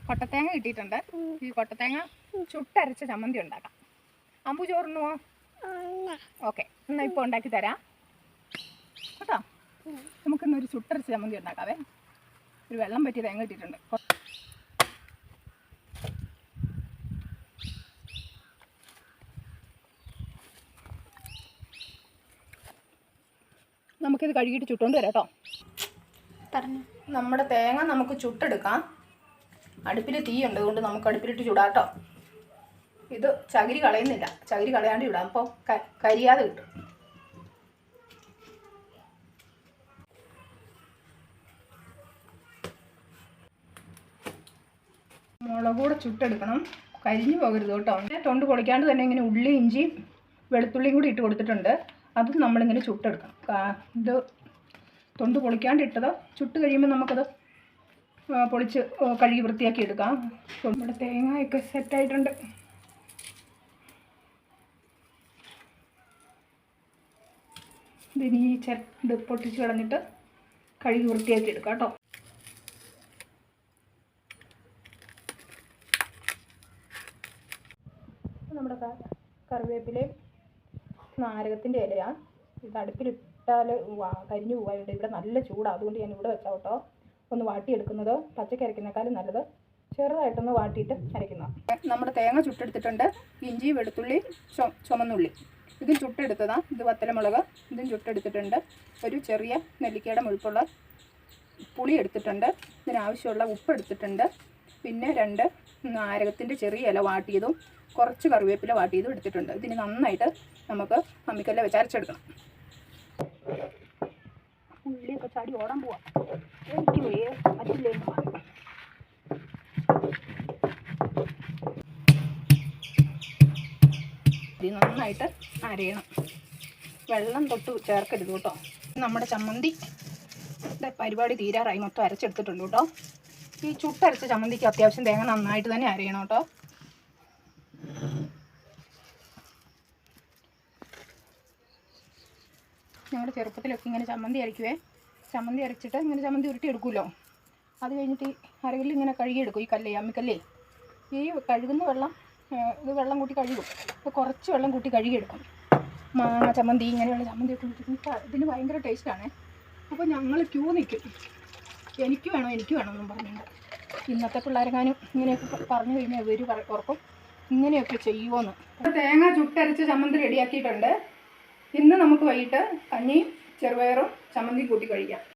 കൊട്ടത്തേങ്ങ കിട്ടിയിട്ടുണ്ട്. ഈ കൊട്ടത്തേങ്ങ ചുട്ടരച്ച ചമ്മന്തി ഉണ്ടാക്കാം. അമ്പു ചോറിനുവോ? ഓക്കെ, എന്നാൽ ഇപ്പോൾ ഉണ്ടാക്കി തരാം കേട്ടോ. നമുക്കിന്നൊരു ചുട്ടരച്ച ചമ്മന്തി ഉണ്ടാക്കാവേ. ഒരു വെള്ളം പറ്റിയ തേങ്ങ കിട്ടിയിട്ടുണ്ട്. നമുക്കിത് കഴുകിയിട്ട് ചുട്ടുകൊണ്ട് വരാം കേട്ടോ. പറഞ്ഞു നമ്മുടെ തേങ്ങ നമുക്ക് ചുട്ടെടുക്കാം. അടുപ്പിൽ തീയുണ്ട്, അതുകൊണ്ട് നമുക്ക് അടുപ്പിലിട്ട് ചുടാം കേട്ടോ. ഇത് ചകിരി കളയുന്നില്ല, ചകിരി കളയാണ്ട് ഇടാം, അപ്പോൾ കരിയാതെ കിട്ടും. മുളക് കൂടെ ചുട്ടെടുക്കണം, കരിഞ്ഞു പോകരുത് കേട്ടോ. തൊണ്ട് പൊളിക്കാണ്ട് തന്നെ ഇങ്ങനെ ഉള്ളി ഇഞ്ചി വെളുത്തുള്ളിയും കൂടി ഇട്ട് കൊടുത്തിട്ടുണ്ട്. അതും നമ്മളിങ്ങനെ ചുട്ടെടുക്കണം. ഇത് തൊണ്ട് പൊളിക്കാണ്ട് ഇട്ടത് ചുട്ട് കഴിയുമ്പോൾ നമുക്കത് പൊളിച്ച് കഴുകി വൃത്തിയാക്കി എടുക്കാം. നമ്മുടെ തേങ്ങയൊക്കെ സെറ്റായിട്ടുണ്ട്. ഇതിനി ഇത് പൊട്ടിച്ച് കളഞ്ഞിട്ട് കഴുകി വൃത്തിയാക്കി എടുക്കാം കേട്ടോ. നമ്മുടെ കറിവേപ്പിലയും നാരകത്തിൻ്റെ ഇലയാണ്. ഇത് അടുപ്പിലിട്ടാൽ കരിഞ്ഞു പോകാനുണ്ട്. ഇവിടെ നല്ല ചൂടാണ്, അതുകൊണ്ട് ഞാൻ ഇവിടെ വെച്ചാൽ കേട്ടോ. ഒന്ന് വാട്ടിയെടുക്കുന്നത് പച്ചക്ക് അരയ്ക്കുന്നേക്കാളും നല്ലത് ചെറുതായിട്ടൊന്ന് വാട്ടിയിട്ട് അരയ്ക്കുന്നത്. നമ്മുടെ തേങ്ങ ചുട്ടെടുത്തിട്ടുണ്ട്. ഇഞ്ചി വെളുത്തുള്ളി ചുമന്നുള്ളി ഇതും ചുട്ടെടുത്തതാണ്. ഇത് വത്തലമുളക് ഇതും ചുട്ടെടുത്തിട്ടുണ്ട്. ഒരു ചെറിയ നെല്ലിക്കയുടെ മുഴുപ്പുള്ള പുളി എടുത്തിട്ടുണ്ട്. ഇതിനാവശ്യമുള്ള ഉപ്പ് എടുത്തിട്ടുണ്ട്. പിന്നെ 2 നാരകത്തിൻ്റെ ചെറിയ ഇല വാട്ടിയതും കുറച്ച് കറിവേപ്പില വാട്ടിയതും എടുത്തിട്ടുണ്ട്. ഇതിന് നന്നായിട്ട് നമുക്ക് അമ്മിക്കല്ലിൽ വെച്ച് അരച്ചെടുക്കണം. ഉള്ളിയൊക്കെ ചാടി ഓടാൻ പോവാം. എനിക്ക് പറ്റില്ലേ. ഇത് നന്നായിട്ട് അരയണം, വെള്ളം തൊട്ട് ചേർക്കരുത് കേട്ടോ. നമ്മുടെ ചമ്മന്തി പരിപാടി തീരാറായി, മൊത്തം അരച്ചെടുത്തിട്ടുണ്ട് കേട്ടോ. ഈ ചുട്ടരച്ച ചമ്മന്തിക്ക് അത്യാവശ്യം തേങ്ങ നന്നായിട്ട് തന്നെ അരയണം കേട്ടോ. ഞങ്ങളുടെ ചെറുപ്പത്തിലൊക്കെ ഇങ്ങനെ ചമ്മന്തി അരയ്ക്കുവേ. ചമ്മന്തി അരച്ചിട്ട് ഇങ്ങനെ ചമ്മന്തി ഉരുട്ടി എടുക്കുമല്ലോ. അത് കഴിഞ്ഞിട്ട് ഈ അരകല്ലിൽ ഇങ്ങനെ കഴുകിയെടുക്കും. ഈ കല്ലേ അമ്മിക്കല്ലേ, ഈ കഴുകുന്ന വെള്ളം ഇത് വെള്ളം കൂട്ടി കഴുകും. അപ്പോൾ കുറച്ച് വെള്ളം കൂട്ടി കഴുകിയെടുക്കും. മാങ്ങ ചമ്മന്തി ഇങ്ങനെയുള്ള ചമ്മന്തിയൊക്കെ ഇട്ടിട്ട് ഇതിന് ഭയങ്കര ടേസ്റ്റാണ്. അപ്പോൾ ഞങ്ങൾ ക്യൂ നിൽക്കും, എനിക്ക് വേണം എന്നും പറഞ്ഞിട്ടുണ്ട്. ഇന്നത്തെ പിള്ളേരെങ്ങാനും ഇങ്ങനെയൊക്കെ പറഞ്ഞു കഴിഞ്ഞാൽ ഇവർ ഓർക്കും ഇങ്ങനെയൊക്കെ ചെയ്യുമോയെന്ന്. അപ്പോൾ തേങ്ങ ചുട്ടരച്ച് ചമ്മന്തി റെഡിയാക്കിയിട്ടുണ്ട്. ഇന്ന് നമുക്ക് വൈകിട്ട് കഞ്ഞിയും ചെറുപയറും ചമ്മന്തി കൂട്ടി കഴിക്കാം.